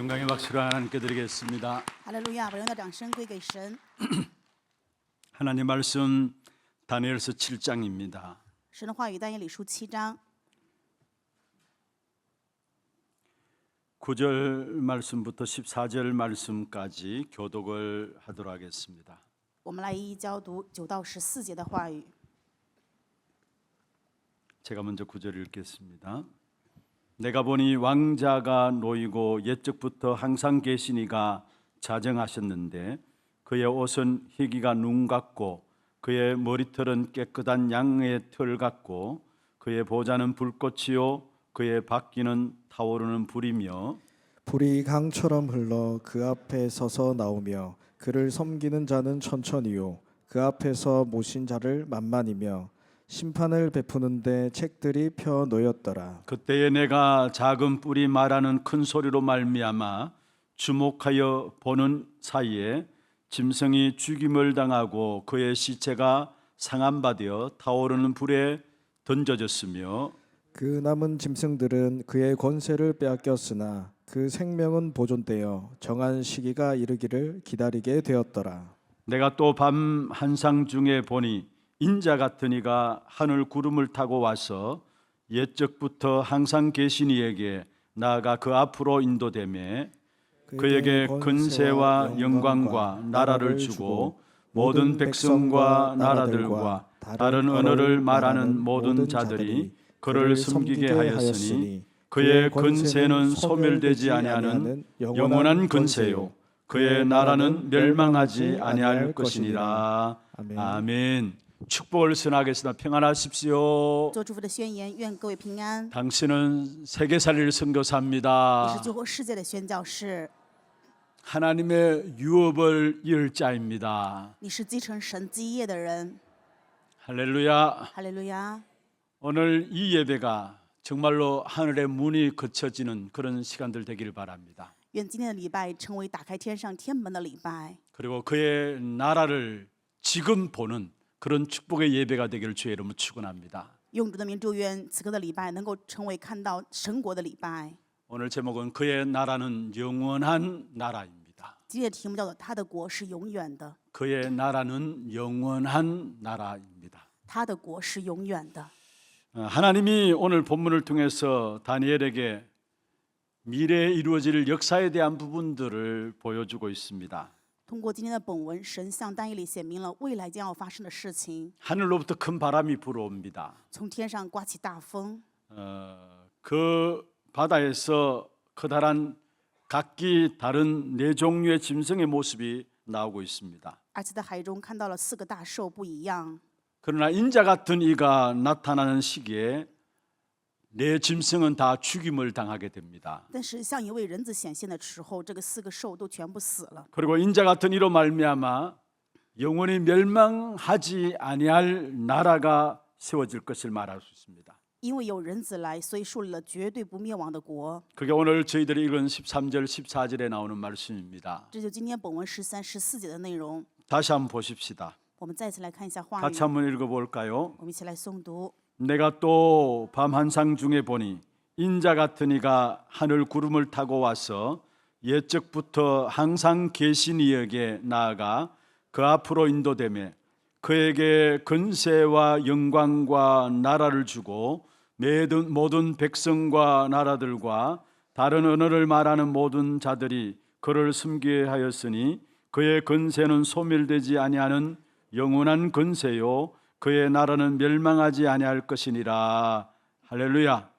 영광의 박수를 하나님께 드리겠습니다. 哈利路亚，把荣耀掌声归给神。 하나님 말씀 다니엘서 7장입니다. 神的话语，但以理书7章 9절 말씀부터 14절 말씀까지 교독을 하도록 하겠습니다. 我们来一一教读9到14节的话语。 제가 먼저 9절 읽겠습니다. 내가 보니 왕자가 놓이고 옛적부터 항상 계시니가 자정하셨는데 그의 옷은 희기가 눈 같고 그의 머리털은 깨끗한 양의 털 같고 그의 보좌는 불꽃이요 그의 바퀴는 타오르는 불이며 불이 강처럼 흘러 그 앞에 서서 나오며 그를 섬기는 자는 천천히요 그 앞에서 모신 자를 만만이며 심판을 베푸는데 책들이 펴 놓였더라. 그때에 내가 작은 뿔이 말하는 큰 소리로 말미암아 주목하여 보는 사이에 짐승이 죽임을 당하고 그의 시체가 상한 바 되어 타오르는 불에 던져졌으며 그 남은 짐승들은 그의 권세를 빼앗겼으나 그 생명은 보존되어 정한 시기가 이르기를 기다리게 되었더라. 내가 또 밤 한상 중에 보니 인자 같은 이가 하늘 구름을 타고 와서 옛적부터 항상 계신 이에게 나아가 그 앞으로 인도되매 그에게 근세와 영광과 나라를 주고 모든 백성과 나라들과 다른 언어를 말하는 모든 자들이 그를 섬기게 하였으니 그의 근세는 소멸되지 아니하는 영원한 근세요 그의 나라는 멸망하지 아니할 것이니라. 아멘. 축복을 선하겠습니다. 평안하십시오. 做祝福的宣言，愿各位平安。 당신은 세계 살릴 你 선교사입니다. 是救活世界的宣教士， 하나님의 유업을 이을 자입니다. 你是继承神基业的人。 할렐루야. 哈利路亚！ 오늘 이 예배가 정말로 하늘의 문이 걷혀지는 그런 시간들 되기를 바랍니다. 愿今天的礼拜成为打开天上天门的礼拜， 그리고 그의 나라를 지금 보는 그런 축복의 예배가 되기를 주의 이름으로 축원합니다. 用主的名祝愿此刻的礼拜能够成为看到神国的礼拜。 오늘 제목은 그의 나라는 영원한 나라입니다. 今天的题目叫做“他的国是永远的 그의 나라는 영원한 나라입니다. 他的国是永远的。 하나님이 오늘 본문을 통해서 다니엘에게 미래에 이루어질 역사에 대한 부분들을 보여주고 있습니다. 通过今天的本文，神向但以理显明了未来将要发生的事情。 하늘로부터 큰 바람이 불어옵니다. 从天上刮起大风， 그 바다에서 커다란 각기 다른 네 종류의 짐승의 모습이 나오고 있습니다. 而且在海中看到了4个大兽不一样。 그러나 인자 같은 이가 나타나는 시기에 네 짐승은 다 죽임을 당하게 됩니다. 但是像一位人子显现的时候，这个4个兽都全部死了。 그리고 인자 같은 이로 말미암아 영원히 멸망하지 아니할 나라가 세워질 것을 말할 수 있습니다. 因为有人子来，所以树立了绝对不灭亡的国。 그게 오늘 저희들이 읽은 13절, 14절에 나오는 말씀입니다. 这就今天本文13、14节的内容。 다시 한번 보십시다. 我们再次来看一下话语， 같이 한번 읽어볼까요? 我们一起来诵读。 내가 또 밤 한상 중에 보니 인자 같은 이가 하늘 구름을 타고 와서 옛적부터 항상 계신 이에게 나아가 그 앞으로 인도되매 그에게 근세와 영광과 나라를 주고 모든 백성과 나라들과 다른 언어를 말하는 모든 자들이 그를 섬기게 하였으니 그의 근세는 소멸되지 아니하는 영원한 근세요 그의 나라는 멸망하지 아니할 것이니라. 할렐루야.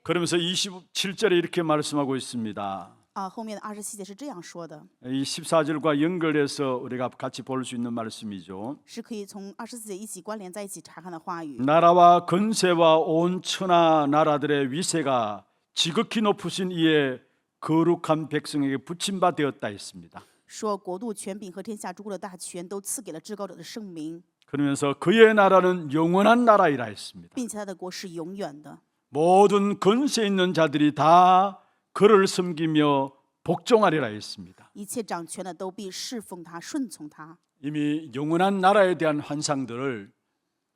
그러면서 27절에 이렇게 말씀하고 있습니다. 后面的27节是这样说的， 이 14절과 연결해서 우리가 같이 볼 수 있는 말씀이죠. 是可以从24节一起关联在一起查看的话语。 나라와 근세와 온 천하 나라들의 위세가 지극히 높으신 이의 거룩한 백성에게 붙임 바 되었다 했습니다. 说国度、权柄和天下诸国的大权都赐给了至高者的圣名， 그러면서 그의 나라는 영원한 나라이라 했습니다. 并且他的国是永远的。 모든 근세 있는 자들이 다 그를 섬기며 복종하리라 했습니다. 一切掌权的都必侍奉他、顺从他。 이미 영원한 나라에 대한 환상들을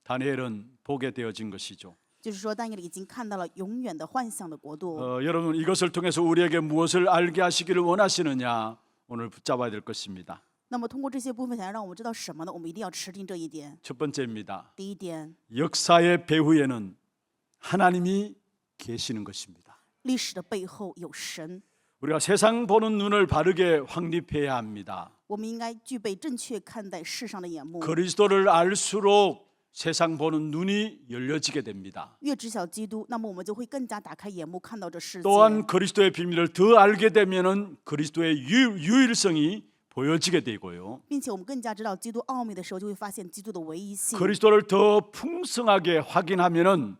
다니엘은 보게 되어진 것이죠. 就是说但以理已经看到了永远的幻想的国度。 여러분 이것을 통해서 우리에게 무엇을 알게 하시기를 원하시느냐 오늘 붙잡아야 될 것입니다. 那么通过这些部分想要让我们知道什么呢？我们一定要持定这一点。 첫 번째입니다. 第一点， 역사의 배후에는 하나님이 계시는 것입니다. 历史的背后有神， 우리가 세상 보는 눈을 바르게 확립해야 합니다. 我们应该具备正确看待世上的眼目。 그리스도를 알수록 세상 보는 눈이 열려지게 됩니다. 越知晓基督，那么我们就会更加打开眼目，看到这世界。 또한 그리스도의 비밀을 더 알게 되면은 그리스도의 유일성이 보여지게 되고요. 并且我们更加知道基督奥秘的时候，就会发现基督的唯一性。 그리스도를 더 풍성하게 확인하면은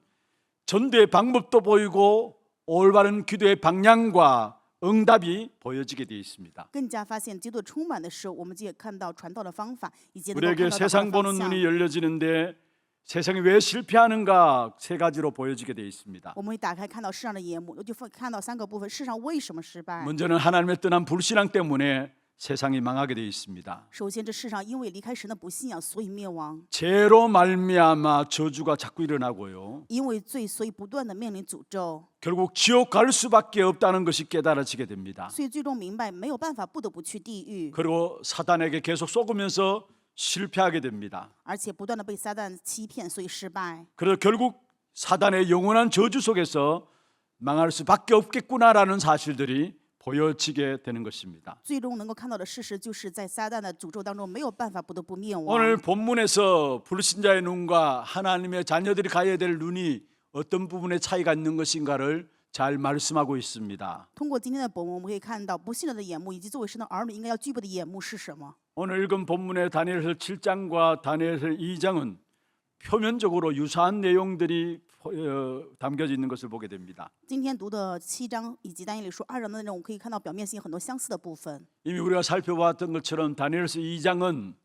전도의 방법도 보이고 올바른 기도의 방향과 응답이 보여지게 되어 있습니다. 更加发现基督充满的时候，我们就也看到传道的方法，以及能够 우리에게 看到他 세상 的方 보는 向。 눈이 열려지는데 세상이 왜 실패하는가 세 가지로 보여지게 되어 있습니다. 我们会打开看到世上的眼目，就看到3个部分：世上为什么失败？ 먼저는 하나님의 떠난 불신앙 때문에 세상이 망하게 되어 있습니다. 首先，这世上因为离开神的不信仰，所以灭亡； 죄로 말미암아 저주가 자꾸 일어나고요. 因为罪，所以不断的面临诅咒。 결국 지옥 갈 수밖에 없다는 것이 깨달아지게 됩니다. 所以最终明白没有办法，不得不去地狱， 그리고 사단에게 계속 속으면서 실패하게 됩니다. 而且不断的被撒旦欺骗，所以失败。 그래서 결국 사단의 영원한 저주 속에서 망할 수밖에 없겠구나라는 사실들이 보여지게 되는 것입니다. 最终能够看到的事实，就是在撒旦的诅咒当中没有办法，不得不灭亡。 오늘 본문에서 불신자의 눈과 하나님의 자녀들이 가야 될 눈이 어떤 부분에 차이가 있는 것인가를 잘 말씀하고 있습니다. 通过今天的本文，我们可以看到不信人的眼目，以及作为神的儿女应该要具备的眼目是什么。 오늘 읽은 본문의 다니엘서 7장과 다니엘서 2장은 표면적으로 유사한 내용들이 담겨져 있는 것을 보게 됩니다. 今天读的7章以及但以理书2章的内容，我们可以看到表面性有很多相似的部分。 이미 우리가 살펴봤던 것처럼 다니엘서 2장은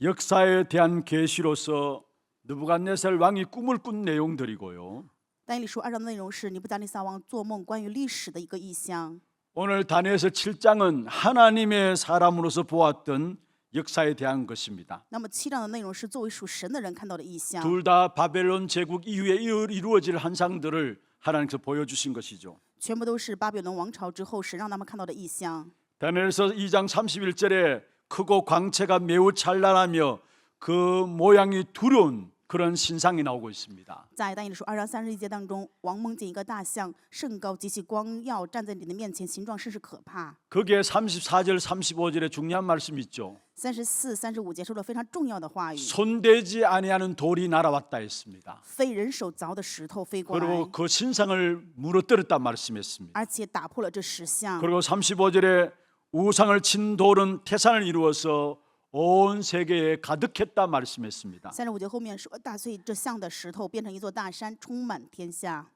역사에 대한 계시로서 느부갓네살 왕이 꿈을 꾼 내용들이고요. 但以理书2章的内容是尼布甲尼撒王做梦关于历史的一个意象。 오늘 다니엘서 7장은 하나님의 사람으로서 보았던 역사에 대한 것입니다. 那么7章的内容是作为属神的人看到的意象。 둘 다 바벨론 제국 이후에 이루어질 환상들을 하나님께서 보여주신 것이죠. 全部都是巴比伦王朝之后神让他们看到的意象。 다니엘서 2장 31절에 크고 광채가 매우 찬란하며 그 모양이 두려운 그런 신상이 나오고 있습니다. 在但以理书2章31节当中，王梦见一个大象，甚高极其光耀，站在你的面前，形状甚是可怕。 거기에 34절 35절에 중요한 말씀이 있죠. 34、35节说了非常重要的话语。 손대지 아니하는 돌이 날아왔다 했습니다. 非人手凿的石头飞过来， 그리고 그 신상을 무너뜨렸다 말씀했습니다. 而且打破了这石像。 그리고 35절에 우상을 친 돌은 태산을 이루어서 온 세계에 가득했다 말씀했습니다. 35节后面说，打碎这像的石头，变成一座大山，充满天下。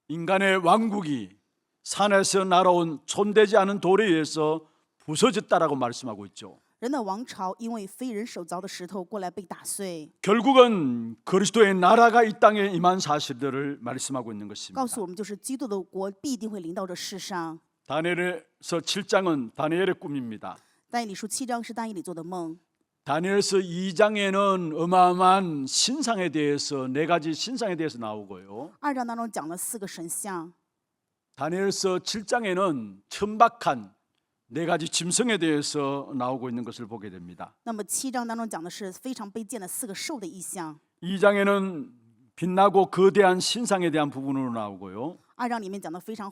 인간의 왕국이 산에서 날아온 손대지 않은 돌에 의해서 부서졌다라고 말씀하고 있죠. 人的王朝因为非人手凿的石头过来被打碎， 결국은 그리스도의 나라가 이 땅에 임한 사실들을 말씀하고 있는 것입니다. 告诉我们就是基督的国必定会临到这世上。 다니엘서 7장은 다니엘의 꿈입니다. 但以理书7章是但以理做的梦。 다니엘서 2장에는 어마어마한 신상에 대해서 4가지 신상에 대해서 나오고요. 2章当中讲了4个神像。 다니엘서 7장에는 천박한 4가지 짐승에 대해서 나오고 있는 것을 보게 됩니다. 那么7章当中讲的是非常卑贱的4个兽的意象。 2장에는 빛나고 거대한 신상에 대한 부분으로 나오고요. 2章里面讲的非常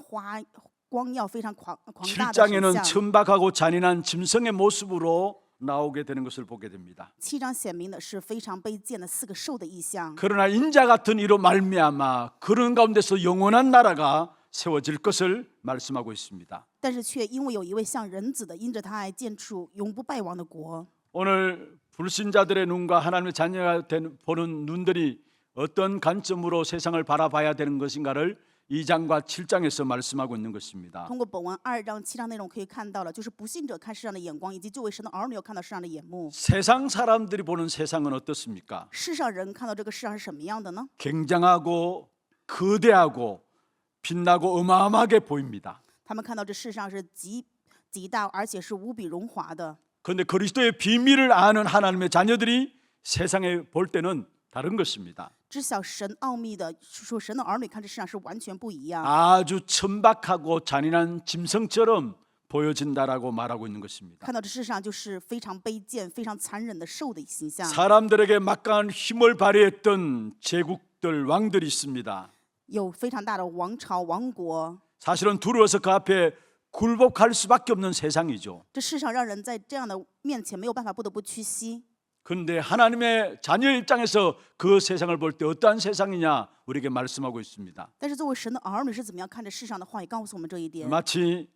光耀、非常狂大的神 7장에는 像。 천박하고 잔인한 짐승의 모습으로 나오게 되는 것을 보게 됩니다. 7章显明的是非常卑贱的4个兽的意象。 그러나 인자 같은 이로 말미암아 그런 가운데서 영원한 나라가 세워질 것을 말씀하고 있습니다. 但是却因为有一位像人子的，因着他爱建筑永不败亡的国。 오늘 불신자들의 눈과 하나님의 자녀가 보는 눈들이 어떤 관점으로 세상을 바라봐야 되는 것인가를 2장과 7장에서 말씀하고 있는 것입니다. 通过本文2章、7章内容可以看到了，就是不信者看世上的眼光，以及作为神的儿女要看到世上的眼目。 세상 사람들이 보는 세상은 어떻습니까? 世上人看到这个世上是什么样的呢？ 굉장하고 거대하고 빛나고 어마어마하게 보입니다. 他们看到这世上是极大，而且是无比荣华的。 그런데 그리스도의 비밀을 아는 하나님의 자녀들이 세상에 볼 때는 다른 것입니다. 知晓神奥秘的，说神的儿女看这世上是完全不一样， 아주 천박하고 잔인한 짐승처럼 보여진다라고 말하고 있는 것입니다. 看到这世上就是非常卑贱、非常残忍的兽的形象。 사람들에게 막강한 힘을 발휘했던 제국들 왕들이 있습니다. 有非常大的王朝、王国， 사실은 두려워서 그 앞에 굴복할 수밖에 없는 세상이죠. 这世上让人在这样的面前没有办法，不得不屈膝。 그런데 하나님의 자녀 입장에서 그 세상을 볼 때 어떠한 세상이냐 우리에게 말씀하고 있습니다. 但是作为神的儿女是怎么样看这世上的话，也告诉我们这一点， 마치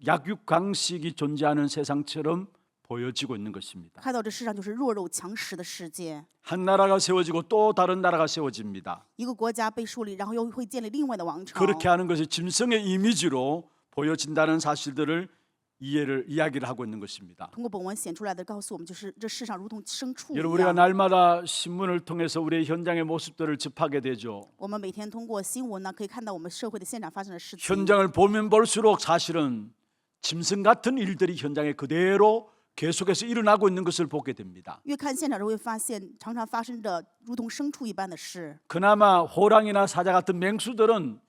약육강식이 존재하는 세상처럼 보여지고 있는 것입니다. 看到这世上就是弱肉强食的世界， 한 나라가 세워지고 또 다른 나라가 세워집니다. 一个国家被树立，然后又会建立另外的王朝。 그렇게 하는 것이 짐승의 이미지로 보여진다는 사실들을 이야기를 하고 있는 것입니다. 通过本文显出来的告诉我们，就是这世上如同牲畜一 여러분 우리가 样。 날마다 신문을 통해서 우리의 현장의 모습들을 접하게 되죠. 我们每天通过新闻呢，可以看到我们社会的现场发生的事情。 현장을 보면 볼수록 사실은 짐승 같은 일들이 현장에 그대로 계속해서 일어나고 있는 것을 보게 됩니다. 越看现场时会发现，常常发生着如同牲畜一般的事。 그나마 호랑이나 사자 같은 맹수들은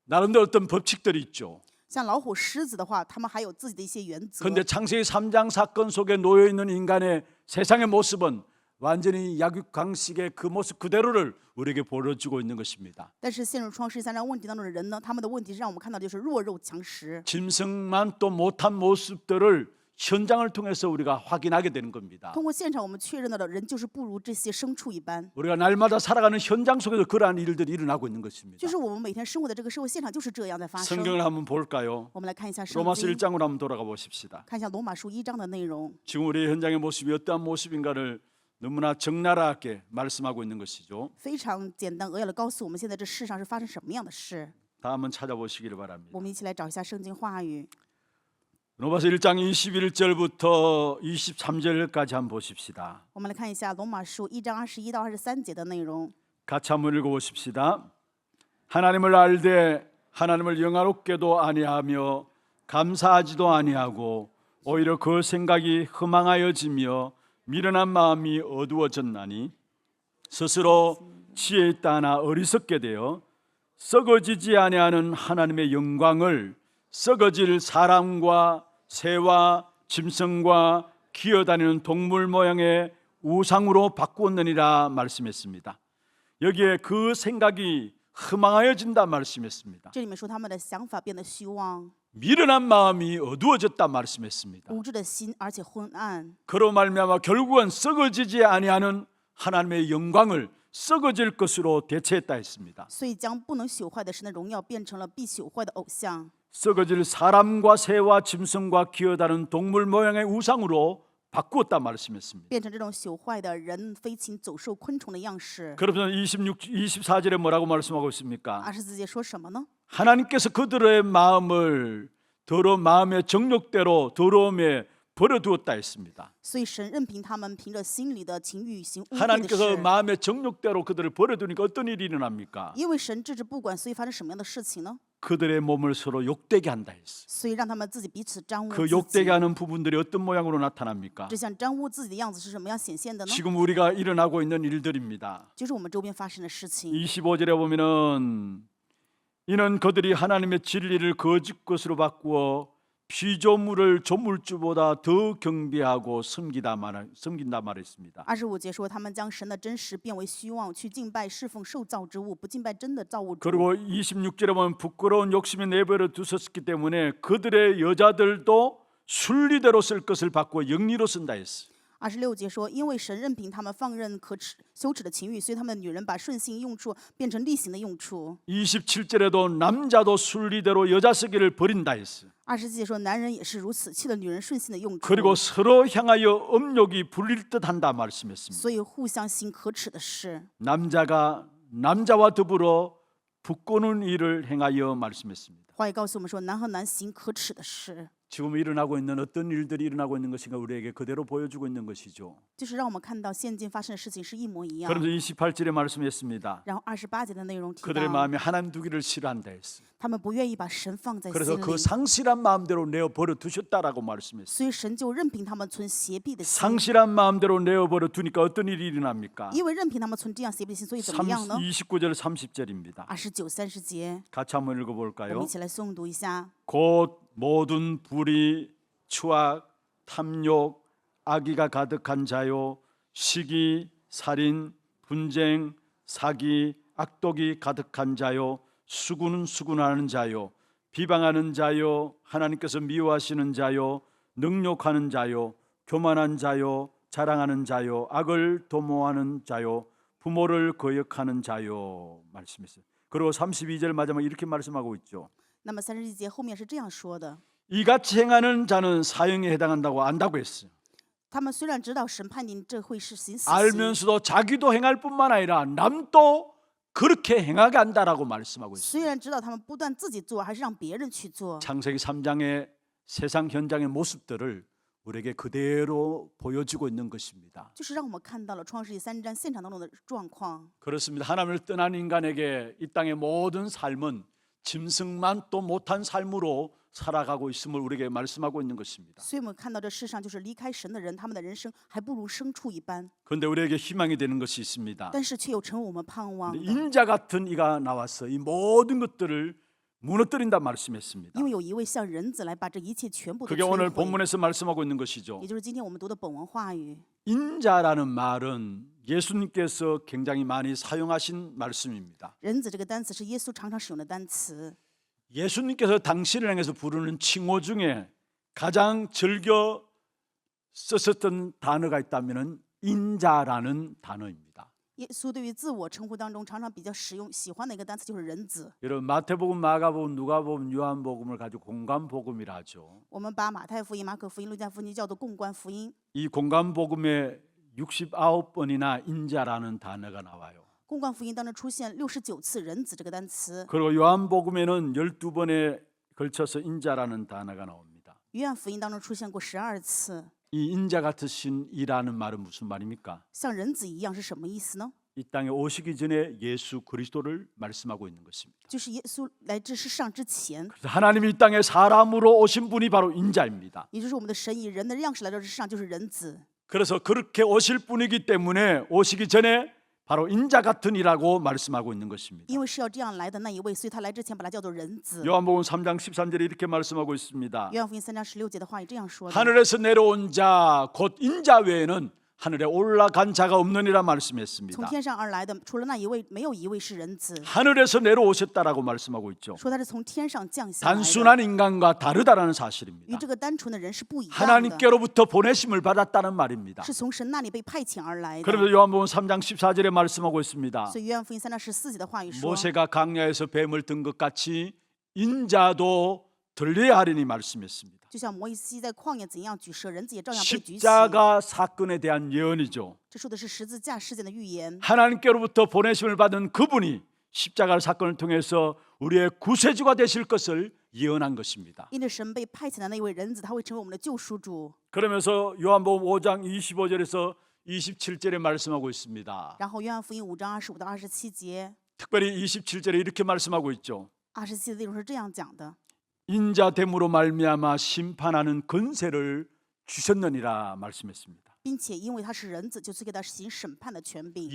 나름대로 어떤 법칙들이 있죠. 像老虎、狮子的话，他们还有自己的一些原则。 그런데 창세기 3장 사건 속에 놓여 있는 인간의 세상의 모습은 완전히 약육강식의 그 모습 그대로를 우리에게 보여주고 있는 것입니다. 但是陷入创世3章问题当中的人呢，他们的问题是让我们看到就是弱肉强食。 짐승만 또 못한 모습들을 현장을 통해서 우리가 확인하게 되는 겁니다. 通过现场，我们确认到的人就是不如这些牲畜一般。 우리가 날마다 살아가는 현장 속에서 그러한 일들이 일어나고 있는 것입니다. 就是我们每天生活的这个社会现场就是这样在发生。 성경을 한번 볼까요? 我们来看一下圣 로마서 经， 1장으로 한번 돌아가 보십시다. 看一下罗马书1章的内容。 지금 우리의 현장의 모습이 어떠한 모습인가를 너무나 적나라하게 말씀하고 있는 것이죠. 非常简单扼要的告诉我们现在这世上是发生什么样的事。 다 한번 찾아보시기를 바랍니다. 我们一起来找一下圣经话语。 로마서 1장 21절부터 23절까지 한번 보십시다. 我们来看一下罗马书1章21到23节的内容。 같이 한번 읽어보십시다. 하나님을 알되 하나님을 영화롭게도 아니하며 감사하지도 아니하고 오히려 그 생각이 허망하여지며 미련한 마음이 어두워졌나니 스스로 지혜 있다 하나 어리석게 되어 썩어지지 아니하는 하나님의 영광을 썩어질 사람과 새와 짐승과 기어다니는 동물 모양의 우상으로 바꾸었느니라 말씀했습니다. 여기에 그 생각이 허망하여진다 말씀했습니다. 这里面说他们的想法变得虚妄， 미련한 마음이 어두워졌다 말씀했습니다. 无知的心，而且昏暗。 그로 말미암아 결국은 썩어지지 아니하는 하나님의 영광을 썩어질 것으로 대체했다 했습니다. 所以将不能朽坏的神的荣耀变成了必朽坏的偶像， 썩어질 사람과 새와 짐승과 기어다니는 동물 모양의 우상으로 바꾸었다 말씀했습니다. 变成这种朽坏的人、飞禽、走兽、昆虫的样式。 그러면 24절에 뭐라고 말씀하고 있습니까? 24节说什么呢？ 하나님께서 그들의 마음을 마음의 정욕대로 더러움에 버려두었다 했습니다. 所以神任凭他们凭着心里的情欲行污秽的 하나님께서 事。 마음의 정욕대로 그들을 버려두니까 어떤 일이 일어납니까? 因为神置之不管，所以发生什么样的事情呢？ 그들의 몸을 서로 욕되게 한다 했어. 所以让他们自己彼此沾污 그 自 욕되게 己。 하는 부분들이 어떤 모양으로 나타납니까? 这像沾污自己的样子是什么样显现的呢？ 지금 우리가 일어나고 있는 일들입니다. 就是我们周边发生的事情。 25절에 보면은 이는 그들이 하나님의 진리를 거짓 것으로 바꾸어 피조물을 조물주보다 더 경배하고 섬긴다 말했습니다. 25节说，他们将神的真实变为虚妄，去敬拜侍奉受造之物，不敬拜真的造物主。 그리고 26절에 보면 부끄러운 욕심이 내버려 두었기 때문에 그들의 여자들도 순리대로 쓸 것을 바꾸어 영리로 쓴다 했어. 26节说，因为神任凭他们放任可耻羞耻的情欲，所以他们的女人把顺性用处变成例行的用处。 27절에도 남자도 순리대로 여자 쓰기를 버린다 했어. 27节说，男人也是如此，弃了女人顺性的用处， 그리고 서로 향하여 업욕이 불릴 듯한다 말씀했습니다. 所以互相行可耻的事。 남자가 남자와 더불어 부끄러운 일을 행하여 말씀했습니다. 话也告诉我们说，男和男行可耻的事。 지금 일어나고 있는 어떤 일들이 일어나고 있는 것인가 우리에게 그대로 보여주고 있는 것이죠. 就是让我们看到现今发生的事情是一模一样。 그러면서 28절에 말씀했습니다. 然后28节的内容提 그들의 到， 마음에 하나님 두기를 싫어한다 했어요. 他们不愿意把神放在 그래서 心 그 里， 상실한 마음대로 내어 버려 두셨다라고 말씀했어요. 所以神就任凭他们存邪僻的心。 상실한 마음대로 내어 버려 두니까 어떤 일이 일어납니까? 因为任凭他们存这样邪僻的心，所以怎么样呢？ 29절 30절입니다. 29、30节， 같이 한번 我们 읽어볼까요? 一起来诵读一下。 곧 모든 불의, 추악, 탐욕, 악의가 가득한 자요, 시기, 살인, 분쟁, 사기, 악독이 가득한 자요, 수군하는 자요, 비방하는 자요, 하나님께서 미워하시는 자요, 능욕하는 자요, 교만한 자요, 자랑하는 자요, 악을 도모하는 자요, 부모를 거역하는 자요 말씀했어요. 그리고 32절 마지막 이렇게 말씀하고 있죠. 那么31节后面是这样说的： 이같이 행하는 자는 사형에 해당한다고 안다고 했어요. 他们虽然知道神判定这会是行死刑， 알면서도 자기도 행할 뿐만 아니라 남도 그렇게 행하게 한다라고 말씀하고 있어요. 虽然知道他们不但自己做，还是让别人去做。 창세기 3장의 세상 현장의 모습들을 우리에게 그대로 보여주고 있는 것입니다. 就是让我们看到了创世纪3章现场当中的状况。 그렇습니다. 하나님을 떠난 인간에게 이 땅의 모든 삶은 짐승만 또 못한 삶으로 살아가고 있음을 우리에게 말씀하고 있는 것입니다. 所以我们看到这世上就是离开神的人，他们的人生还不如牲畜一般， 그런데 우리에게 희망이 되는 것이 있습니다. 但是却又成为我们盼望的。 인자 같은 이가 나와서 이 모든 것들을 무너뜨린다 말씀했습니다. 因为有一位像人子来把这一切全部都 그게 오늘 摧毁， 본문에서 말씀하고 있는 것이죠. 也就是今天我们读的本文话语。 인자라는 말은 예수님께서 굉장히 많이 사용하신 말씀입니다. 人子这个单词是耶稣常常使用的单词， 예수님께서 당신을 향해서 부르는 칭호 중에 가장 즐겨 썼었던 단어가 있다면 인자라는 단어입니다. 耶稣对于自我称呼当中常常比较使用喜欢的一个单词就是人子。 여러분 마태복음, 마가복음, 누가복음, 요한복음을 가지고 공간복음이라 하죠. 我们把马太福音、马可福音、路加福音叫做共观福音。 이 공간복음에 69번이나 인자라는 단어가 나와요. 共观福音当中出现69次人子这个单词， 그리고 요한복음에는 12번에 걸쳐서 인자라는 단어가 나옵니다. 约翰福音当中出现过12次。 이 인자 같으신 이라는 말은 무슨 말입니까? 像人子一样是什么意思呢？ 이 땅에 오시기 전에 예수 그리스도를 말씀하고 있는 것입니다. 就是耶稣来这世上之前， 그래서 하나님이 이 땅에 사람으로 오신 분이 바로 인자입니다. 也就是我们的神以人的样式来到这世上，就是人子。 그래서 그렇게 오실 분이기 때문에 오시기 전에 바로 인자 같은 이라고 말씀하고 있는 것입니다. 因为是要这样来的那一位，所以他来之前把他叫做人子。 요한복음 3장 13절에 이렇게 말씀하고 있습니다. 约翰福音3章16节的话也这样说的： 하늘에서 내려온 자 곧 인자 외에는 하늘에 올라간 자가 없느니라 말씀했습니다. 从天上而来的，除了那一位，没有一位是人子。 하늘에서 내려오셨다라고 말씀하고 있죠. 说他是从天上降下来的， 단순한 인간과 다르다라는 与 사실입니다. 这个单纯的人是不一样的， 하나님께로부터 보내심을 받았다는 말입니다. 是从神那里被派遣而来的。 그러면서 요한복음 3장 14절에 말씀하고 있습니다. 所以约翰福音3章14节的话语说， 모세가 강야에서 뱀을 든 것 같이 인자도 들려야 하리니 말씀했습니다. 就像摩西在旷野怎样举蛇，人子也照样被举起。 십자가 사건에 대한 예언이죠. 这说的是十字架事件的预言。 하나님께로부터 보내심을 받은 그분이 십자가 사건을 통해서 우리의 구세주가 되실 것을 예언한 것입니다. 因着神被派遣的那位人子，他会成为我们的救赎主。 그러면서 요한복음 5장 25절에서 27절에 말씀하고 있습니다. 然后约翰福音5章25到27节， 특별히 27절에 이렇게 말씀하고 있죠. 27节的内容是这样讲的： 인자됨으로 말미암아 심판하는 권세를 주셨느니라 말씀했습니다. 并且因为他是人子，就赐给他行审判的权柄。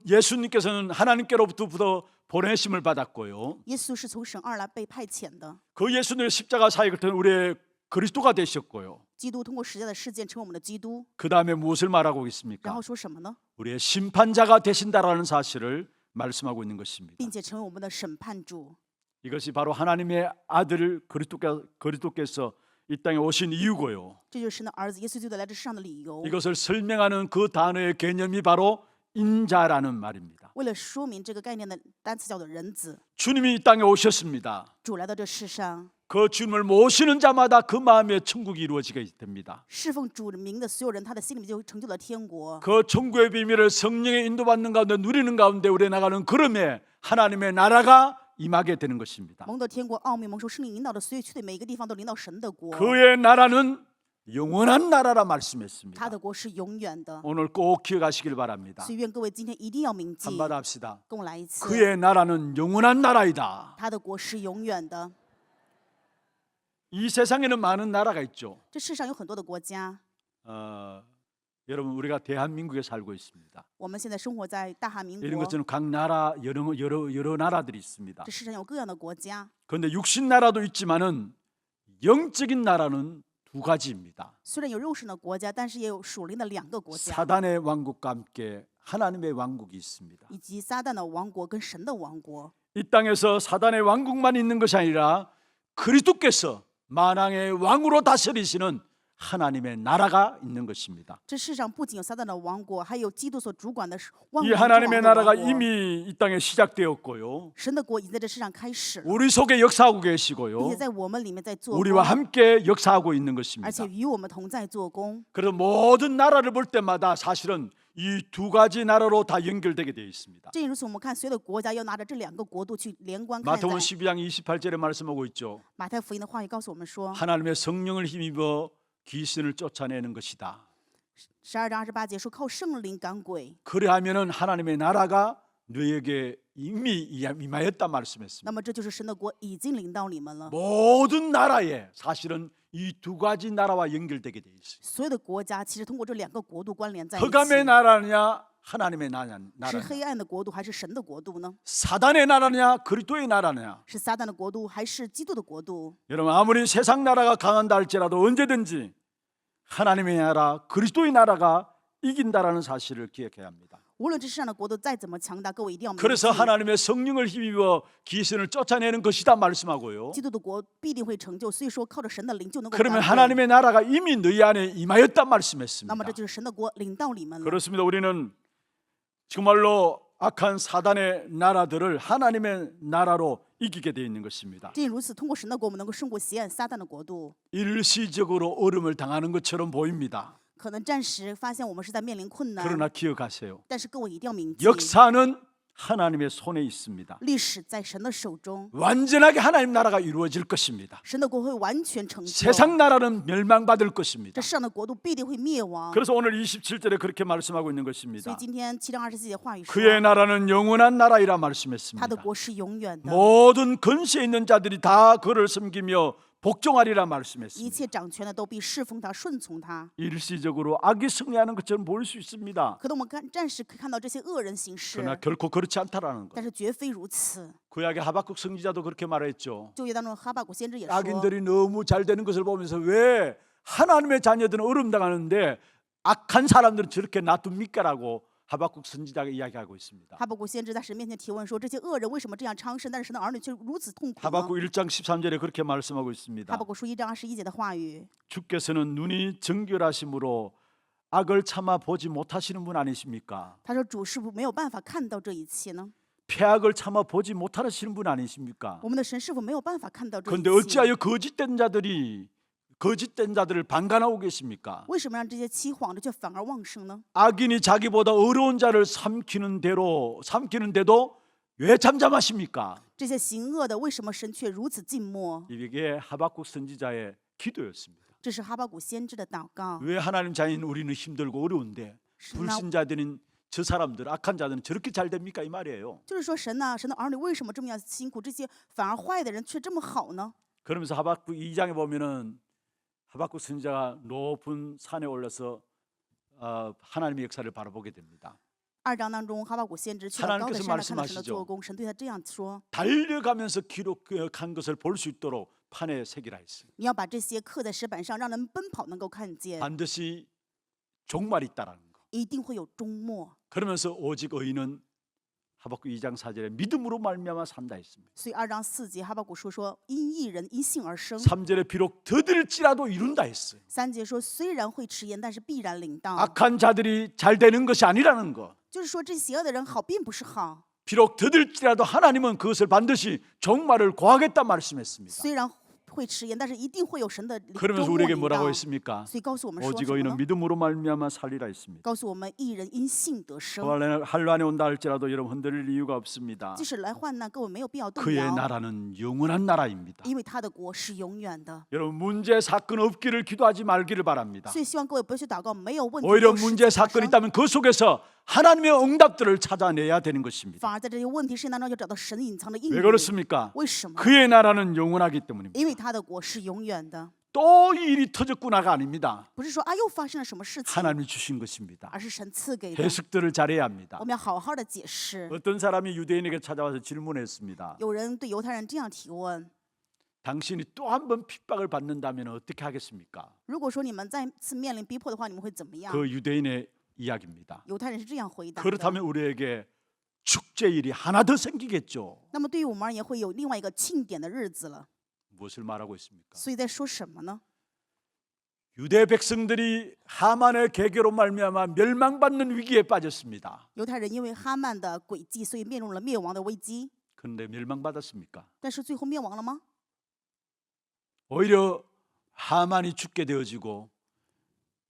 예수님께서는 하나님께로부터 보내심을 받았고요. 耶稣是从神而来被派遣的， 그 예수님의 십자가 사역을 통해 우리의 그리스도가 되셨고요. 基督通过十架的事件成为我们的基督。 그 다음에 무엇을 말하고 然 있습니까? 后说什么呢？ 우리의 심판자가 되신다라는 사실을 말씀하고 있는 것입니다. 并且成为我们的审判主。 이것이 바로 하나님의 아들 그리스도께서 이 땅에 오신 이유고요. 这就是神的儿子耶稣基督来这世上的理由。 이것을 설명하는 그 단어의 개념이 바로 인자라는 말입니다. 为了说明这个概念的单词叫做人子。 주님이 이 땅에 오셨습니다. 主来到这世上， 그 주님을 모시는 자마다 그 마음에 천국이 이루어지게 됩니다. 侍奉主名的所有人，他的心里面就成就了天国。 그 천국의 비밀을 성령의 인도받는 가운데 누리는 가운데 우리 나가는 걸음에 하나님의 나라가 임하게 되는 것입니다. 蒙得天国奥秘，蒙受圣灵引导的，所以去的每一个地方都领到神的国。 그의 나라는 영원한 나라라 他 말씀했습니다. 的国是永远的， 오늘 꼭 기억하시길 바랍니다. 所以愿各位今天一定要铭记。 한번 합시다. 跟我来一次， 그의 나라는 영원한 나라이다. 他的国是永远的。 이 세상에는 많은 나라가 있죠. 这世上有很多的国家， 여러분 우리가 대한민국에 살고 있습니다. 我们现在生活在大韩民 이런 国， 것처럼 각 나라 여러 나라들이 있습니다. 这世上有各样的国家。 그런데 육신 나라도 있지만은 영적인 나라는 두 가지입니다. 虽然有肉身的国家，但是也有属灵的两个国家， 사단의 왕국과 함께 하나님의 왕국이 있습니다. 以及撒旦的王国跟神的王国。 이 땅에서 사단의 왕국만 있는 것이 아니라 그리스도께서 만왕의 왕으로 다스리시는 하나님의 나라가 있는 것입니다. 这世上不仅有撒旦的王国，还有基督所主管的万 이 王之王 하나님의 的 나라가 王国。 이미 이 땅에 시작되었고요. 神的国已经在这世上开始了， 우리 속에 역사하고 并且 계시고요. 在我们里面在做 우리와 工， 함께 역사하고 있는 而 것입니다. 且与我们同在做工。 그래서 모든 나라를 볼 때마다 사실은 이 두 가지 나라로 다 연결되게 되어 있습니다. 正如此，我们看所有的国家要拿着这两个国度去连观看待。 마태복음 12장 28절에 말씀하고 있죠. 马太福音的话语告诉我们说， 하나님의 성령을 힘입어 귀신을 쫓아내는 것이다. 12章28节说靠圣灵赶鬼， 그래하면은 하나님의 나라가 너에게 이미 임하였다 말씀했습니다. 那么这就是神的国已经临到你们了。 모든 나라에 사실은 이 두 가지 나라와 연결되게 돼 있어요. 所有的国家其实通过这两个国度关联在一 흑암의 起， 나라냐 하나님의 나라냐 是黑暗的国度还是神的国度呢？ 사단의 나라냐 그리스도의 나라냐. 是撒旦的国度还是基督的国度？ 여러분 아무리 세상 나라가 강한다 할지라도 언제든지 하나님의 나라 그리스도의 나라가 이긴다라는 사실을 기억해야 합니다. 无论这世上的国度再怎么强大，各位一定要铭记， 그래서 하나님의 성령을 힘입어 귀신을 쫓아내는 것이다 말씀하고요. 基督的国必定会成就。所以说，靠着神的灵就能够 그러면 赶鬼。 하나님의 나라가 이미 너희 안에 임하였다 那 말씀했습니다. 么这就是神的国领到你们了。 그렇습니다. 우리는 정말로 악한 사단의 나라들을 하나님의 나라로 이기게 되어 있는 것입니다. 正如此，通过神的国，我们能够胜过邪暗撒旦的国度。 일시적으로 어려움을 당하는 것처럼 보입니다. 可能暂时发现我们是在面临困难， 그러나 기억하세요. 但是各位一定要铭记， 역사는 하나님의 손에 있습니다. 历史在神的手中， 완전하게 하나님 나라가 이루어질 것입니다. 神的国会完全成就。 세상 나라는 멸망받을 것입니다. 这世上的国度必定会灭亡。 그래서 오늘 27절에 그렇게 말씀하고 있는 所以 것입니다. 今天7章27节话语说， 그의 나라는 영원한 나라이라 他的 말씀했습니다. 国是永远的， 모든 근세에 있는 자들이 다 그를 섬기며 복종하리라 一 말씀했습니다. 切掌权的都必侍奉他、顺从他。 일시적으로 악이 승리하는 것처럼 보일 수 있습니다. 可能我们暂时可以看到这些恶人行事， 그러나 결코 그렇지 않다라는 것. 但是绝非如此。 구약의 하박국 선지자도 그렇게 말했죠. 旧约当中，哈巴谷先知也说， 악인들이 너무 잘 되는 것을 보면서 왜 하나님의 자녀들은 어려움 당하는데 악한 사람들은 저렇게 놔둡니까라고 하박국 선지자가 이야기하고 있습니다. 哈巴谷先知在神面前提问说：“这些恶人为什么这样昌盛，但是神的儿女却如此痛苦呢 하박국 1장 13절에 그렇게 말씀하고 ？” 있습니다. 哈巴谷书1章21节的话语， 주께서는 눈이 정결하심으로 악을 참아 보지 못하시는 분 아니십니까? 他说：“主是不没有办法看到这一切呢？ 폐악을 참아 보지 못하시는 분 아니십니까? 我们的神是否没有办法看到这一 그런데 切？ 어찌하여 거짓된 자들을 방관하고 계십니까? 为什么让这些欺谎的却反而旺盛呢？ 악인이 자기보다 어려운 자를 삼키는데도 왜 잠잠하십니까? 这些行恶的为什么神却如此静默？ 이게 하박국 선지자의 기도였습니다. 这是哈巴谷先知的祷告。 왜 하나님 자녀인 우리는 힘들고 어려운데 是那 불신자들인 저 사람들 악한 자들은 저렇게 잘 됩니까 이 말이에요. 就是说神呢，神的儿女为什么这么样辛苦？这些反而坏的人却这么好呢？ 그러면서 하박국 2장에 보면은 하박국 선지자가 높은 산에 올라서 하나님의 역사를 바라보게 됩니다. 2章当中，哈巴谷先知去到高的山来看到神的做工，神对他这样说： 달려가면서 기록한 것을 볼 수 있도록 판에 새기라 했어요. 你要把这些刻在石板上，让人奔跑能够看见， 반드시 종말이 있다라는 거. 一定会有终末。 그러면서 오직 의인은 하박국 2장 4절에 믿음으로 말미암아 산다 했습니다. 所以2章4节，哈巴谷说因义人因信而生。 3절에 비록 더딜지라도 이룬다 했어요. 3节说虽然会迟延，但是必然临到。 악한 자들이 잘 되는 것이 아니라는 거. 就是说，这邪恶的人好并不是好， 비록 더딜지라도 하나님은 그것을 반드시 종말을 고하겠다 말씀했습니다. 虽然会迟延，但是一定会有神的 그러면서 周末 우리에게 临 뭐라고 到。 했습니까? 所以告诉我们说 오직 什么 의인은 呢？ 믿음으로 말미암아 살리라 했습니다. 告诉我们义人因信得生。 한란에 온다 할지라도 여러분 흔들릴 이유가 없습니다. 即使来患难，各位没有必要动 그의 摇， 나라는 영원한 나라입니다. 因为他的国是永远的。 여러분 문제 사건 없기를 기도하지 말기를 바랍니다. 所以希望各位不要去祷告没有问题 오히려 没有事 문제 情发 사건이 生， 있다면 그 속에서 하나님의 응답들을 찾아내야 되는 것입니다. 反而在这些问题事情当中要找到神隐藏的应 왜 许。 그렇습니까? 为什么？ 그의 나라는 영원하기 때문입니다. 因为他的国是永远的， 또 이 일이 터졌구나가 아닙니다. 不是说啊又发生了什么事情， 하나님이 주신 것입니다. 而是神赐给的。 해석들을 잘해야 합니다. 我们要好好的解释。 어떤 사람이 유대인에게 찾아와서 질문했습니다. 有人对犹太人这样提问： 당신이 또 한 번 핍박을 받는다면 어떻게 하겠습니까? 如果说你们再次面临逼迫的话，你们会怎么样？ 그 유대인의 이야기입니다. 犹太人是这样回答的。 그렇다면 우리에게 축제일이 하나 더 생기겠죠. 那么对于我们而言，会有另外一个庆典的日子了。 무엇을 말하고 있습니까? 所以在说什么呢？ 유대 백성들이 하만의 계계로 말미암아 멸망받는 위기에 빠졌습니다. 犹太人因为哈曼的诡计，所以面临了灭亡的危机。 그런데 멸망받았습니까? 但是最后灭亡了吗？ 오히려 하만이 죽게 되어지고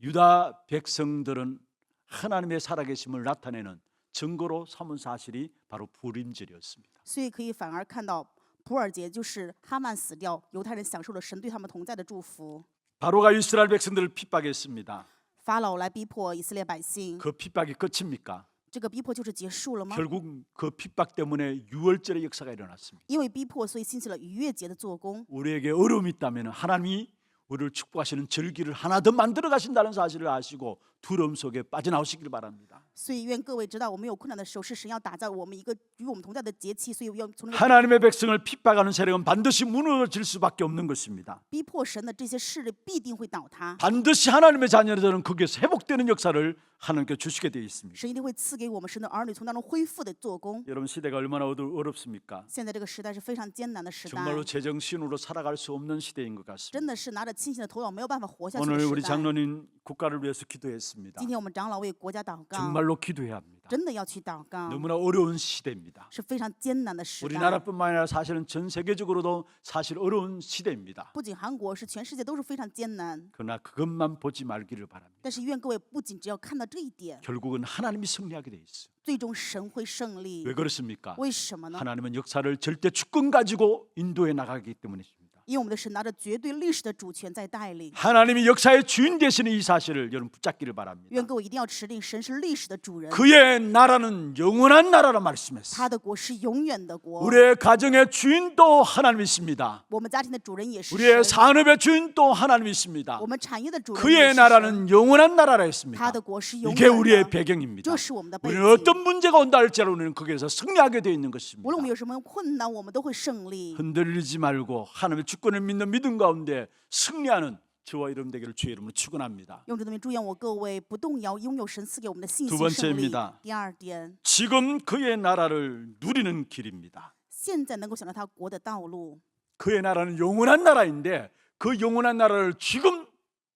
유다 백성들은 하나님의 살아계심을 나타내는 증거로 삼은 사실이 바로 불임절이었습니다. 所以可以反而看到普尔节就是哈曼死掉，犹太人享受了神对他们同在的祝福。 바로가 이스라엘 백성들을 핍박했습니다. 法老来逼迫以色列百姓， 그 핍박이 끝입니까? 这个逼迫就是结束了吗？ 결국 그 핍박 때문에 유월절의 역사가 일어났습니다. 因为逼迫，所以兴起了逾越节的做工。 우리에게 어려움이 있다면 하나님이 우리를 축복하시는 절기를 하나 더 만들어 가신다는 사실을 아시고 두려움 속에 빠져나오시길 바랍니다. 所以愿各位知道，我们有困难的时候，是神要打造我们一个与我们同在的节期，所以要从那个 하나님의 백성을 핍박하는 세력은 반드시 무너질 수밖에 없는 것입니다. 逼迫神的这些势力必定会倒塌。 반드시 하나님의 자녀들은 거기에서 회복되는 역사를 하나님께 주시게 되어 있습니다. 神一定会赐给我们神的儿女从当中恢复的做工。 여러분 시대가 얼마나 어렵습니까? 现在这个时代是非常艰难的时代， 정말로 제정신으로 살아갈 수 없는 시대인 것 真 같습니다. 的是拿着清醒的头脑没有办法活下去的 오늘 우리 时代。 장로님 국가를 위해서 기도했습니다. 今天我们长老为国家祷告， 정말로 기도해야 합니다. 真的要去祷告， 너무나 어려운 시대입니다. 是非常艰难的时代。 우리나라뿐만 아니라 사실은 전 세계적으로도 사실 어려운 시대입니다. 不仅韩国，是全世界都是非常艰难。 그러나 그것만 보지 말기를 바랍니다. 但是愿各位不仅只要看到这一点， 결국은 하나님이 승리하게 돼 있어요. 最终神会胜利 왜 。 그렇습니까? 为什么呢？ 하나님은 역사를 절대 주권 가지고 인도해 나가기 때문입니다. 因为我们的神拿着绝对历史的主权在带领。 하나님이 역사의 주인 되시는 이 사실을 여러분 붙잡기를 바랍니다. 愿各位一定要持定，神是历史的主人， 그의 나라는 영원한 나라라 말씀했어요. 他的国是永远的国。 우리의 가정의 주인도 하나님이십니다. 我们家庭的主人也是 우리의 神， 산업의 주인도 하나님이십니다. 我们产业的主人 그의 也是神。 나라는 영원한 나라라 他 했습니다. 的国是永 이게 远 우리의 的， 배경입니다. 这是我们的背景 우리는 。 어떤 문제가 온다 할지라도 우리는 거기에서 승리하게 되어 있는 것입니다. 无论我们有什么困难，我们都会胜利。 흔들리지 말고 하나님의 주권을 믿는 믿음 가운데 승리하는 저와 여러분 되기를 주의 이름으로 축원합니다. 用这的名祝愿我各位不动摇，拥有神赐给我们的信 두 心胜利 번째입니다. 。第二点， 지금 그의 나라를 누리는 길입니다. 现在能够想到他国的道路， 그의 나라는 영원한 나라인데 그 영원한 나라를 지금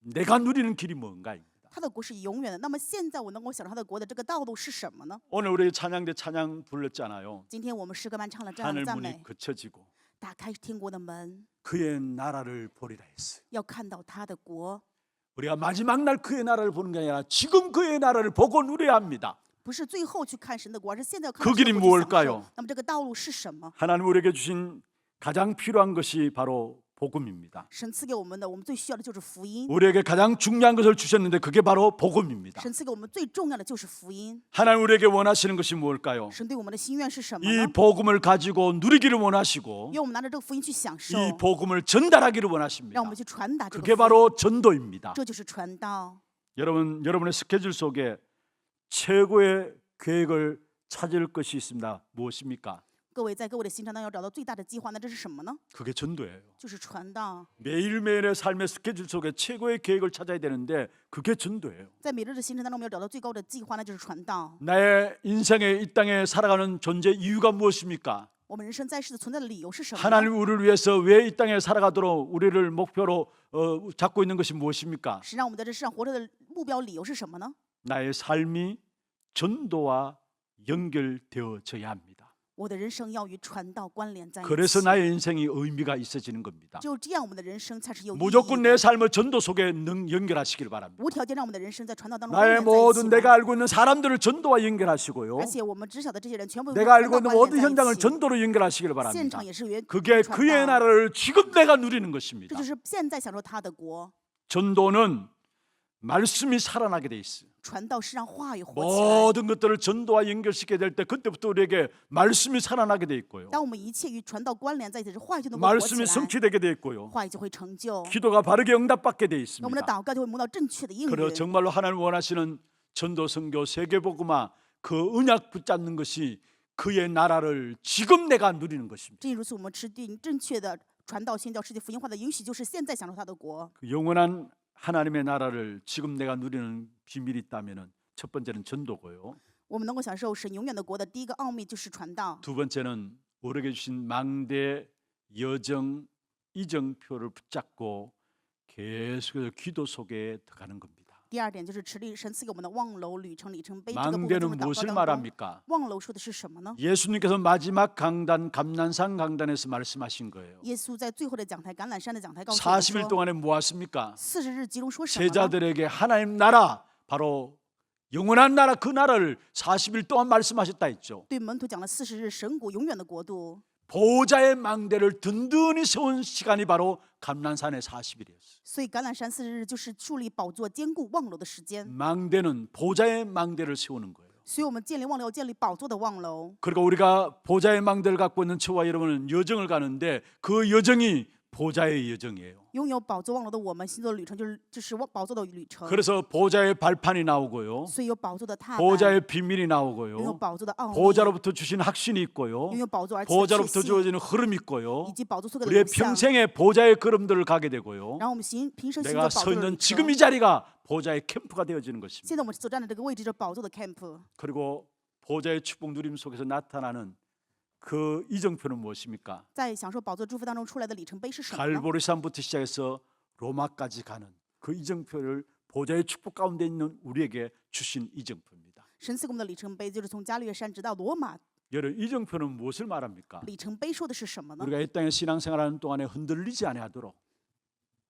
내가 누리는 길이 뭔가입니다. 他的国是永远的。那么现在我能够想到他的国的这个道路是什么呢？ 오늘 우리 찬양대 찬양 불렀잖아요. 今天我们诗歌班唱了这样的 하늘 赞 문이 美， 거쳐지고 打开天国的门， 그의 나라를 보리라 했어요. 要看到他的国， 우리가 마지막 날 그의 나라를 보는 게 아니라 지금 그의 나라를 보고 누려야 합니다. 不是最后去看神的国，而是现在要看 그 到神 길이 的国去享 무엇일까요 受。那么这个道路是什么？ 하나님 우리에게 주신 가장 필요한 것이 바로 복음입니다. 神赐给我们的，我们最需要的就是福音。 우리에게 가장 중요한 것을 주셨는데 그게 바로 복음입니다. 神赐给我们最重要的就是福音。 하나님 우리에게 원하시는 것이 무엇일까요? 神对我们的心愿是什么 이 呢？ 복음을 가지고 누리기를 원하시고 愿我们拿着这个福音去享受， 이 복음을 전달하기를 让 원하십니다. 我们去传达这个 그게 福音。 바로 전도입니다. 这就是传道。 여러분의 스케줄 속에 최고의 계획을 찾을 것이 있습니다. 무엇입니까? 各位在各位的行程当中要找到最大的计划，那这是什么呢？ 그게 전도예요. 就是传道。 매일매일의 삶의 스케줄 속에 최고의 계획을 찾아야 되는데 그게 전도예요. 在每日的行程当中，我们要找到最高的计划，那就是传道。 나의 인생에 이 땅에 살아가는 존재 이유가 무엇입니까? 我们人生在世的存在的理由是什么呢？ 하나님이 우리를 위해서 왜 이 땅에 살아가도록 우리를 목표로 잡고 있는 것이 무엇입니까? 是让我们在这世上活着的目标理由是什么呢？ 나의 삶이 전도와 연결되어져야 합니다. 我的人生要与传道关联在一 그래서 起， 나의 인생이 의미가 있어지는 겁니다. 只有这样，我们的人生才是有意义 무조건 的。 내 삶을 전도 속에 연결하시길 바랍니다. 无条件让我们的人生在传道当中 나의 关联在一 모든 起 내가 吧。 알고 있는 사람들을 전도와 연결하시고요. 而且我们知晓的这些人全部与 내가 传 알고 道 있는 关联 모든 在 현장을 一起。 전도로 연결하시길 现 바랍니다. 场也是与 그게 传 그의 道， 나라를 지금 내가 누리는 这 것입니다. 就是现在享受他的国。 전도는 말씀이 살아나게 돼 있어요. 传道是让话语活起来。 모든 것들을 전도와 연결시키게 될 때 그때부터 우리에게 말씀이 살아나게 돼 있고요. 当我们一切与传道关联在一起，话语就能够活起 말씀이 来， 성취되게 돼 있고요. 话语就会成就， 기도가 바르게 응답받게 돼 我们的 있습니다. 祷告就会蒙到正确的应 그리고 允。 정말로 하나님 원하시는 전도 선교 세계복음화 그 언약 붙잡는 것이 그의 나라를 지금 내가 누리는 것입니다. 正如此，我们持定正确的传道宣教世界福音化的允许，就是现在享受他的国。 그 영원한 하나님의 나라를 지금 내가 누리는 비밀이 있다면은 첫 번째는 전도고요. 我们能够享受神永远的国的第一个奥秘就是传道。 두 번째는 우리에게 주신 망대 여정 이정표를 붙잡고 계속해서 기도 속에 들어가는 겁니다. 第二点就是持立神赐给我们的望楼旅程里程碑这个部分， 망대는 就是祷告 무엇을 当中。 말합니까? 望楼说的是什么呢？ 예수님께서 마지막 강단 감난산 강단에서 말씀하신 거예요. 耶稣在最后的讲台橄榄山的讲台告诉我们 40일 说， 동안에 뭐 하십니까? 40日集中说什么呢？ 제자들에게 하나님 나라 바로 영원한 나라 그 나라를 40일 동안 말씀하셨다 했죠. 对门徒讲了40日神国永远的国度。 보호자의 망대를 든든히 세운 시간이 바로 감난산의 40일이었어요. 所以橄榄山40日就是树立宝座、坚固望楼的时间。 망대는 보호자의 망대를 세우는 거예요. 所以我们建立望楼，要建立宝座的望楼。 그리고 우리가 보호자의 망대를 갖고 있는 저와 여러분은 여정을 가는데 그 여정이 보호자의 여정이에요. 拥有宝座望楼的我们，行走的旅程就是宝座的旅程。 그래서 보호자의 발판이 나오고요. 所以有宝座的踏板， 보호자의 비밀이 拥有 나오고요. 宝座的奥秘， 보호자로부터 주신 확신이 있고요. 拥有宝座而且的确 보호자로부터 信， 주어지는 흐름이 있고요. 以及宝座所给的 우리의 流向。 평생의 보호자의 걸음들을 가게 되고요. 然后我们平生行走 내가 宝 서 座的 있는 旅 지금 程 이 。 자리가 보호자의 캠프가 되어지는 것입니다. 现在我们所站的这个位置就是宝座的 camp。 그리고 보호자의 축복 누림 속에서 나타나는 그 이정표는 무엇입니까? 在享受宝座祝福当中出来的里程碑是什么呢？ 갈보리산부터 시작해서 로마까지 가는 그 이정표를 보호자의 축복 가운데 있는 우리에게 주신 이정표입니다. 神赐给我们的里程碑就是从加略山直到罗马。 여러분 이정표는 무엇을 말합니까? 里程碑说的是什么呢？ 우리가 이 땅에 신앙생활하는 동안에 흔들리지 아니하도록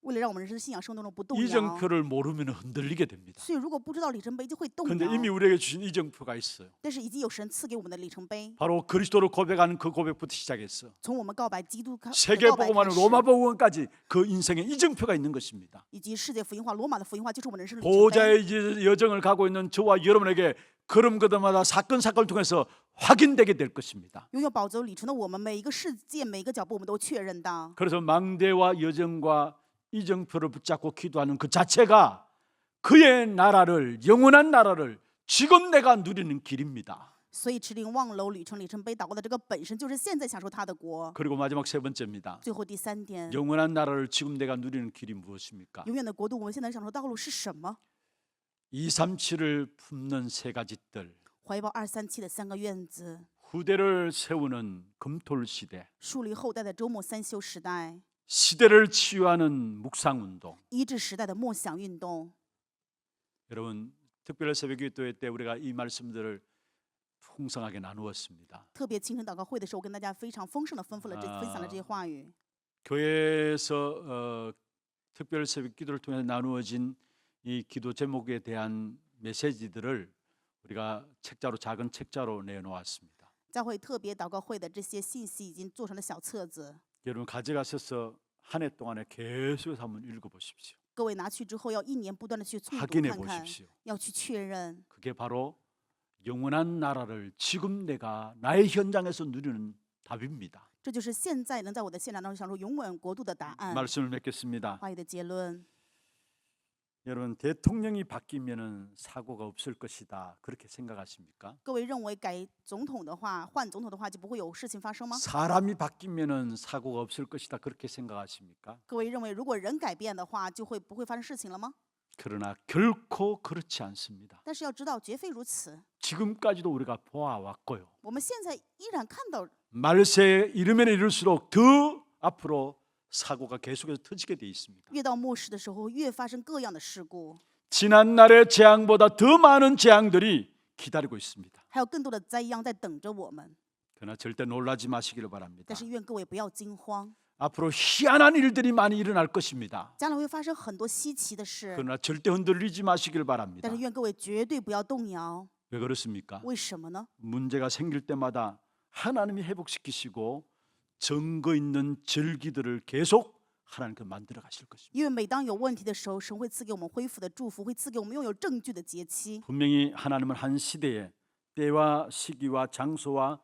为了让我们人生信仰生活当中不动摇。 이정표를 모르면 흔들리게 됩니다. 所以如果不知道里程碑就会动 그런데 이미 摇。 우리에게 주신 이정표가 있어요. 但是已经有神赐给我们的里程碑， 바로 그리스도를 고백하는 그 고백부터 시작했어. 从我们告白基督告白 세계복음화는 开始， 로마복음까지 그 인생의 이정표가 있는 것입니다. 以及世界福音化、罗马的福音化，就是我们人生的里程碑。 보호자의 여정을 가고 있는 저와 여러분에게 걸음걸음마다 사건을 통해서 확인되게 될 것입니다. 拥有宝座里程的我们，每一个事件、每一个脚步，我们都确认到。 그래서 망대와 여정과 이정표를 붙잡고 기도하는 그 자체가 그의 나라를 영원한 나라를 지금 내가 누리는 길입니다. 所以持定望楼旅程里程碑祷告的这个本身就是现在享受他的国。 그리고 마지막 세 번째입니다. 最后第三点， 영원한 나라를 지금 내가 누리는 길이 무엇입니까? 永远的国度，我们现在享受道路是什么？ 237을 품는 세 가지 뜰, 怀抱237的3个院子， 후대를 세우는 금토일 시대, 树立后代的周末三休时代， 시대를 치유하는 묵상운동. 医治时代的默想运动。 여러분 특별 새벽기도회 때 우리가 이 말씀들을 풍성하게 나누었습니다. 特别清晨祷告会的时候，我跟大家非常丰盛的分享了这些话语。 교회에서 특별 새벽기도를 통해서 나누어진 이 기도 제목에 대한 메시지들을 우리가 책자로 작은 책자로 내놓았습니다. 教会特别祷告会的这些信息已经做成了小册子， 여러분 가져가셔서 한 해 동안에 계속해서 한번 읽어보십시오. 各位拿去之后要1年不断的去诵读 확인해 看看， 보십시오. 要去确认。 그게 바로 영원한 나라를 지금 내가 나의 현장에서 누리는 답입니다. 这就是现在能在我的现场当中享受永远国度的答案。 말씀을 맺겠습니다. 话语的结论， 여러분 대통령이 바뀌면은 사고가 없을 것이다. 그렇게 생각하십니까? 各位认为改总统的话，换总统的话就不会有事情发生吗？ 사람이 바뀌면은 사고가 없을 것이다. 그렇게 생각하십니까? 各位认为如果人改变的话，就会不会发生事情了吗？ 그러나 결코 그렇지 않습니다. 但是要知道，绝非如此。 지금까지도 우리가 보아왔고요. 我们现在依然看到， 말세에 이르면 이를수록 더 앞으로 사고가 계속해서 터지게 돼 있습니다. 越到末世的时候，越发生各样的事故， 지난날의 재앙보다 더 많은 재앙들이 기다리고 있습니다. 还有更多的灾殃在等着我们。 그러나 절대 놀라지 마시기를 바랍니다. 但是愿各位不要惊慌， 앞으로 희한한 일들이 많이 일어날 것입니다. 将来会发生很多稀奇的事， 그러나 절대 흔들리지 마시기를 바랍니다. 但是愿各位绝对不要动摇。 왜 그렇습니까? 为什么呢？ 문제가 생길 때마다 하나님이 회복시키시고 증거 있는 절기들을 계속 하나님께 만들어 가실 것입니다. 因为每当有问题的时候，神会赐给我们恢复的祝福，会赐给我们拥有证据的节期。 분명히 하나님은 한 시대에 때와 시기와 장소와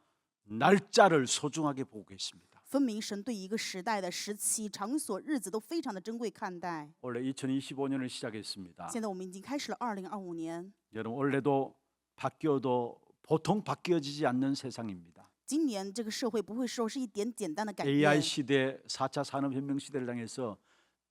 날짜를 소중하게 보고 계십니다. 分明神对一个时代的时期、场所、日子都非常的珍贵看待。 원래 2025년을 시작했습니다. 现在我们已经开始了2025年， 여러분 원래도 바뀌어도 보통 바뀌어지지 않는 세상입니다. 今年这个社会不会说是一点简单的改 AI 变。 시대, 4차 산업혁명 시대를 향해서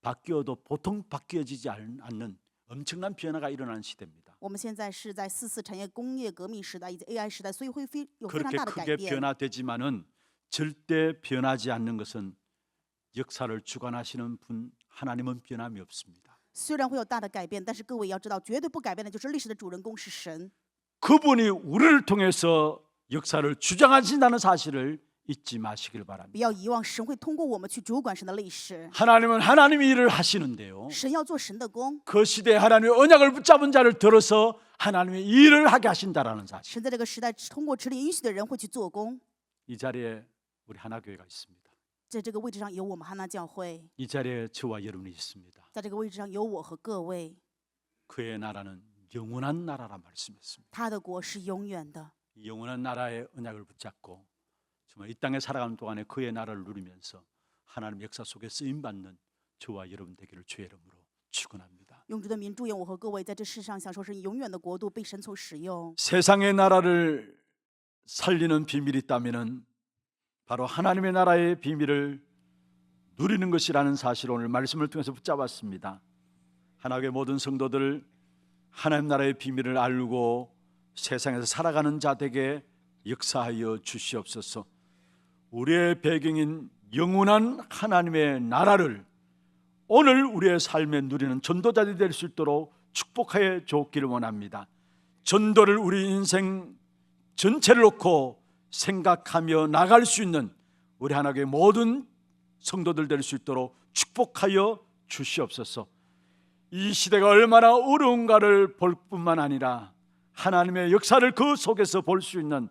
바뀌어도 보통 바뀌어지지 않는 엄청난 변화가 일어나는 시대입니다. 我们现在是在4次产业工业革命时代以及 AI 时代，所以会有非常 그렇게 大的改 크게 变。 변화되지만은 절대 변하지 않는 것은 역사를 주관하시는 분 하나님은 변함이 없습니다. 虽然会有大的改变，但是各位也要知道，绝对不改变的就是历史的主人公是神。 그분이 우리를 통해서 역사를 주장하신다는 사실을 잊지 마시길 不 바랍니다. 要遗忘，神会通过我们去主管神的历史。 하나님은 하나님의 일을 하시는데요. 神要做神的工， 그 시대에 하나님의 언약을 붙잡은 자를 들어서 하나님의 일을 하게 하신다라는 사실. 神在这个时代通过指令允许的人会去做工。 이 자리에 우리 하나교회가 있습니다. 在这个位置上有我们哈拿教会， 이 자리에 저와 여러분이 있습니다. 在这个位置上有我和各位。 그의 나라는 영원한 나라라 말씀했습니다. 他的国是永远的， 이 영원한 나라의 언약을 붙잡고 정말 이 땅에 살아가는 동안에 그의 나라를 누리면서 하나님 역사 속에 쓰임 받는 저와 여러분 되기를 주의 이름으로 축원합니다. 用主的名祝愿我和各位在这世上享受神永远的国度，被神所使用。 세상의 나라를 살리는 비밀이 있다면은 바로 하나님의 나라의 비밀을 누리는 것이라는 사실을 오늘 말씀을 통해서 붙잡았습니다. 하나님의 모든 성도들 하나님 나라의 비밀을 알고 세상에서 살아가는 자들에게 역사하여 주시옵소서. 우리의 배경인 영원한 하나님의 나라를 오늘 우리의 삶에 누리는 전도자들이 될 수 있도록 축복하여 주옵기를 원합니다. 전도를 우리 인생 전체를 놓고 생각하며 나갈 수 있는 우리 하나님의 모든 성도들 될 수 있도록 축복하여 주시옵소서. 이 시대가 얼마나 어려운가를 볼 뿐만 아니라 하나님의 역사를 그 속에서 볼 수 있는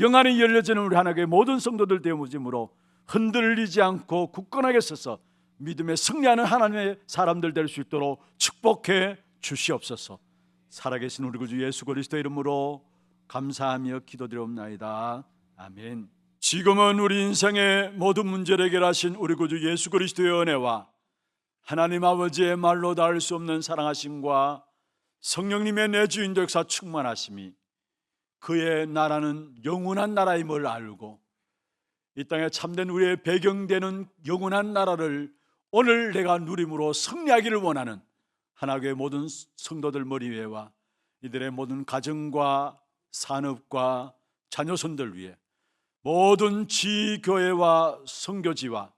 영안이 열려지는 우리 하나님의 모든 성도들 되어짐으로 흔들리지 않고 굳건하게 서서 믿음에 승리하는 하나님의 사람들 될 수 있도록 축복해 주시옵소서. 살아계신 우리 구주 예수 그리스도 이름으로 감사하며 기도드리옵나이다. 아멘. 지금은 우리 인생의 모든 문제를 해결하신 우리 구주 예수 그리스도의 은혜와 하나님 아버지의 말로 닿을 수 없는 사랑하심과 성령님의 내주인도 역사 충만하심이 그의 나라는 영원한 나라임을 알고 이 땅에 참된 우리의 배경되는 영원한 나라를 오늘 내가 누림으로 승리하기를 원하는 하나님의 모든 성도들 머리 위에와 이들의 모든 가정과 산업과 자녀손들 위해 모든 지교회와 선교지와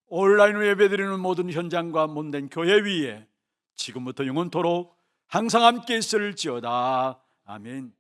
온라인으로 예배드리는 모든 현장과 몸된 교회 위에 지금부터 영원토록 항상 함께 있을지어다. 아멘.